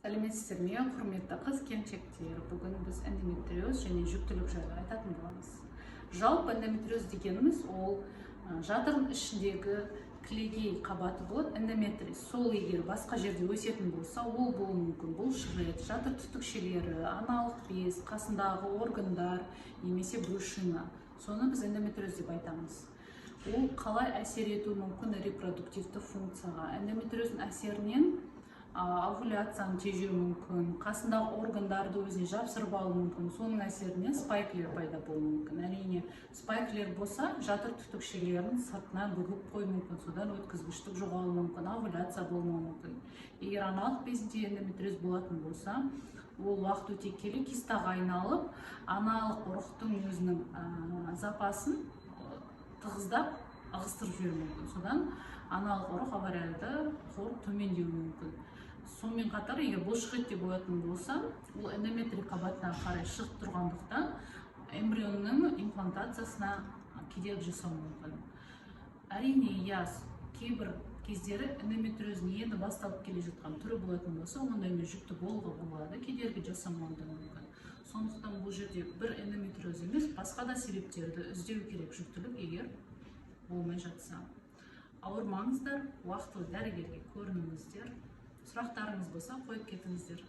Сәлеметсіздер ме, құрметті қыз-келіншектер. Бүгін біз эндометриоз және жүктілік жайлы айтатын боламыз. Жалпы эндометриоз дегеніміз ол жатырдың ішіндегі кілегей қабаты болады, эндометриоз. Сол егер басқа жерде өсетін болса, ол болуы мүмкін. Бұл шырет, жатыр түтікшелері, аналық без, қасындағы органдар, немесе брюшина. Соны біз эндометриоз деп айтамыз. Ол қалай әсер етуі мүмкін репродуктивті функцияға? Эндометриоздың әсерінен овуляцияны тежеуі мүмкін, қасындағы органдарды өзіне жапсырып алуы мүмкін. Соның әсерінен спайклер пайда болуы мүмкін. Әрине, спайклер болса, жатыр түтікшелерін сыртына бүгіп қою мүмкін. Содан өткізгіштік жоғалуы мүмкін, овуляция болуы мүмкін. Егер аналық безінде эндометриоз болатын болса, ол уақыт өте келе кистаға айналып, аналық ұрықтың өзінің запасын тығыздап ығыстырып жіберуі мүмкін. Содан аналық ұрық авариялды хор төмендеуі мүмкін. Сонымен қатар, егер бұлшықетте болатын болса, ол эндометрий қабатына қарай шығып тұрғандықтан эмбрионның имплантациясына кедергі жасауы мүмкін. Әрине, кейбір кездері эндометриоздың енді басталып келе жатқан түрі болатын болса, ондаймен жүкті болуға болады, кедергі жасамауы мүмкін. Сондықтан бұл жерде бір эндометриоз емес, басқа да себептерді іздеу керек жүктілік егер болмай жатса. Ауырмаңыздар, уақытылы дәрігерге көрініңіздер. Сұрақтарыңыз болса қойып кетіңіздер.